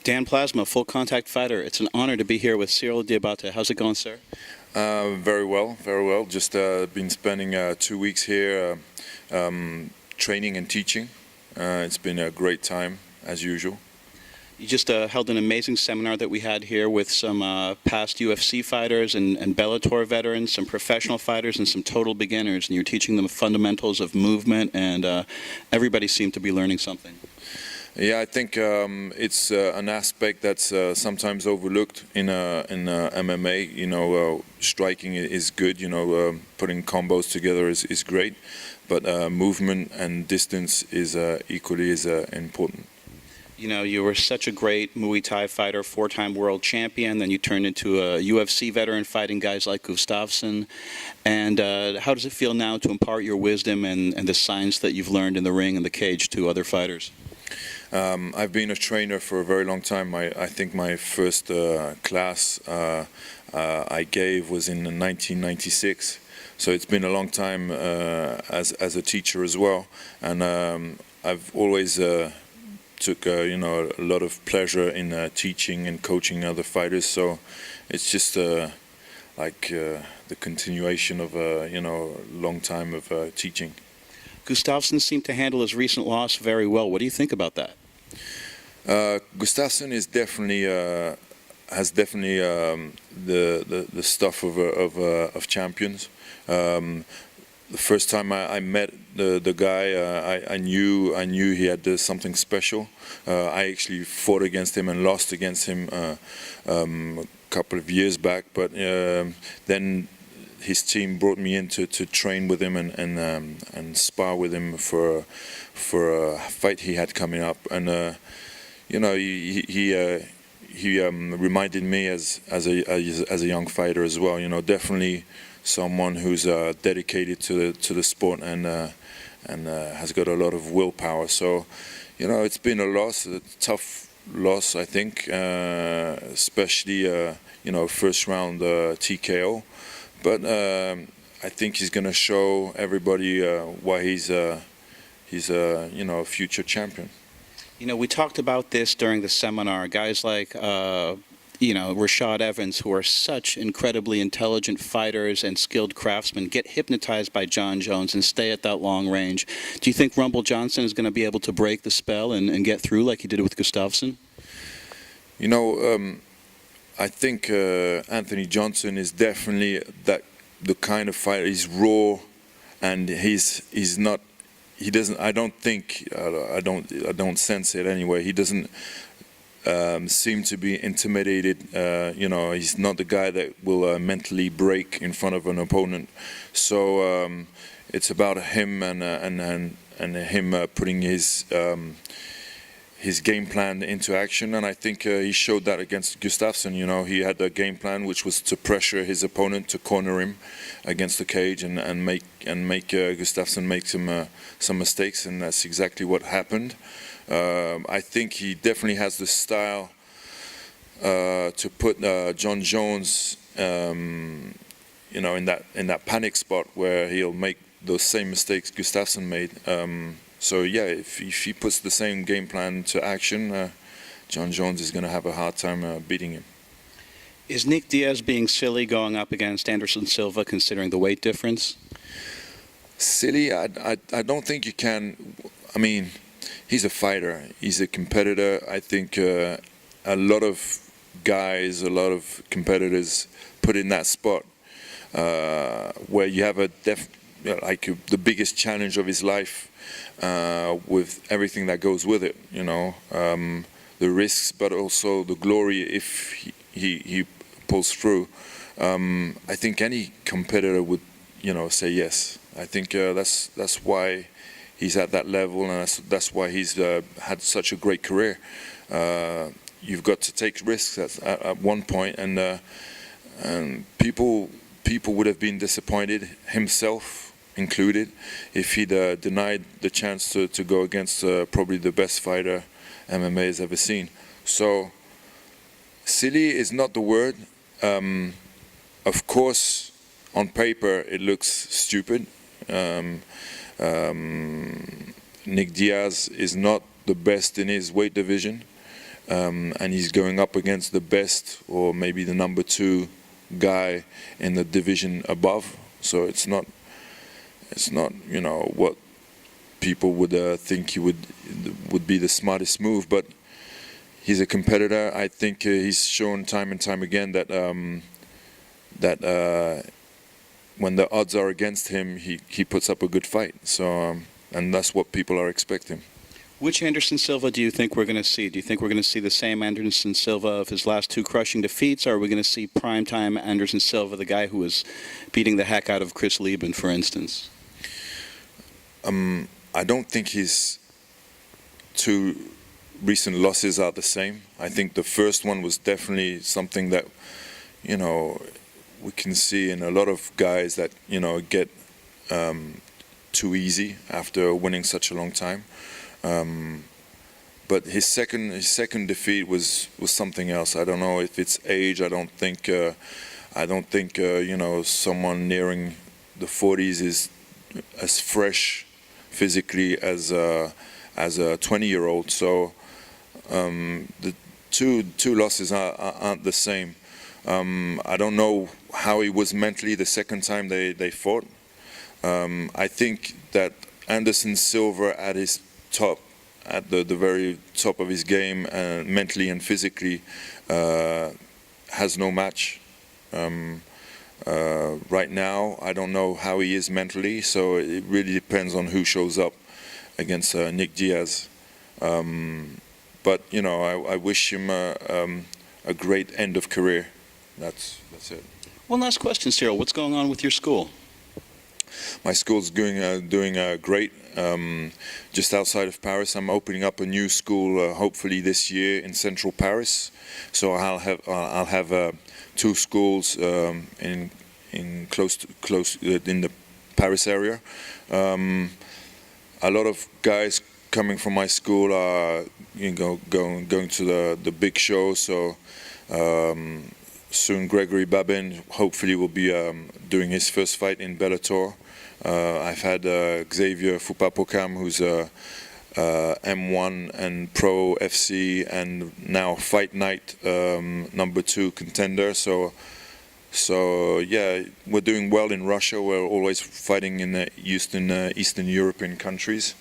Dan Plasma, full contact fighter. It's an honor to be here with Cyrille Diabate. How's it going, sir? Very well, very well. Just been spending 2 weeks here training and teaching. It's been a great time, as usual. You just held an amazing seminar that we had here with some past UFC fighters and Bellator veterans, some professional fighters and some total beginners, and you're teaching them fundamentals of movement, and everybody seemed to be learning something. Yeah, I think it's an aspect that's sometimes overlooked in MMA. You know, striking is good. You know, putting combos together is great, but movement and distance is equally as important. You know, you were such a great Muay Thai fighter, 4-time world champion, then you turned into a UFC veteran fighting guys like Gustafsson. And how does it feel now to impart your wisdom and the science that you've learned in the ring and the cage to other fighters? I've been a trainer for a very long time. I think my first class I gave was in 1996. So it's been a long time as a teacher as well. And I've always took you know, a lot of pleasure in teaching and coaching other fighters. So it's just like the continuation of you know, a long time of teaching. Gustafsson seemed to handle his recent loss very well. What do you think about that? Gustafsson is definitely has definitely the stuff of champions. The first time I met the guy, I knew he had something special. I actually fought against him and lost against him a couple of years back, but then his team brought me in to train with him and spar with him for a fight he had coming up. And you know, he reminded me as a young fighter as well. You know, definitely someone who's dedicated to the sport and has got a lot of willpower. So, you know, it's been a loss, a tough loss, I think, especially you know, first round TKO. But I think he's going to show everybody why he's you know, a future champion. You know, we talked about this during the seminar. Guys like you know, Rashad Evans, who are such incredibly intelligent fighters and skilled craftsmen, get hypnotized by John Jones and stay at that long range. Do you think Rumble Johnson is going to be able to break the spell and get through like he did with Gustafsson? You know, I think Anthony Johnson is definitely the kind of fighter. He's raw, and he's not. He doesn't. I don't think. I don't sense it anyway. He doesn't seem to be intimidated. You know, he's not the guy that will mentally break in front of an opponent. So it's about him and him putting his game plan into action, and I think he showed that against Gustafsson. You know, he had a game plan which was to pressure his opponent, to corner him against the cage, and make Gustafsson make some mistakes, and that's exactly what happened. I think he definitely has the style to put John Jones, you know, in that panic spot where he'll make those same mistakes Gustafsson made. So yeah, if he puts the same game plan to action, John Jones is going to have a hard time beating him. Is Nick Diaz being silly going up against Anderson Silva, considering the weight difference? Silly? I don't think you can. I mean, he's a fighter. He's a competitor. I think a lot of guys, a lot of competitors put in that spot where you have like the biggest challenge of his life, with everything that goes with it, you know, the risks, but also the glory if he pulls through. I think any competitor would, you know, say yes. I think that's why he's at that level, and that's why he's had such a great career. You've got to take risks at one point, and people would have been disappointed, himself included, if he'd denied the chance to go against probably the best fighter MMA has ever seen. So silly is not the word. Of course, on paper it looks stupid. Nick Diaz is not the best in his weight division. and he's going up against the best or maybe the number 2 guy in the division above. So it's not what people would think he would be the smartest move, but he's a competitor. I think he's shown time and time again that when the odds are against him, he puts up a good fight. So and that's what people are expecting. Which Anderson Silva do you think we're going to see? Do you think we're going to see the same Anderson Silva of his last 2 crushing defeats, or are we going to see primetime Anderson Silva, the guy who was beating the heck out of Chris Lieben, for instance? I don't think his 2 recent losses are the same. I think the first one was definitely something that, we can see in a lot of guys that, get too easy after winning such a long time. But his second defeat was something else. I don't know if it's age. I don't think someone nearing the 40s is as fresh physically as a 20-year-old. So the two losses aren't the same. I don't know how he was mentally the second time they fought. I think that Anderson Silva at his top, at the very top of his game, mentally and physically, has no match. Right now, I don't know how he is mentally, so it really depends on who shows up against Nick Diaz. But I wish him a great end of career. That's it. One last question, Cyrille. What's going on with your school? My school's doing great. Just outside of Paris, I'm opening up a new school, hopefully this year in central Paris. So I'll have 2 schools in close in the Paris area. A lot of guys coming from my school are going to the big shows. So soon Gregory Babin hopefully will be doing his first fight in Bellator. I've had Xavier Fupapokam, who's M1 and Pro FC and now Fight Night number 2 contender. So yeah, we're doing well in Russia. We're always fighting in the Eastern European countries.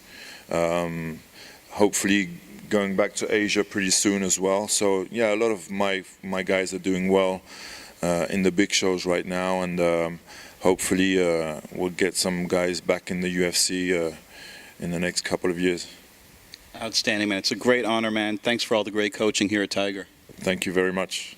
Hopefully going back to Asia pretty soon as well. So yeah, a lot of my guys are doing well in the big shows right now, and hopefully we'll get some guys back in the UFC in the next couple of years. Outstanding, man. It's a great honor, man. Thanks for all the great coaching here at Tiger. Thank you very much.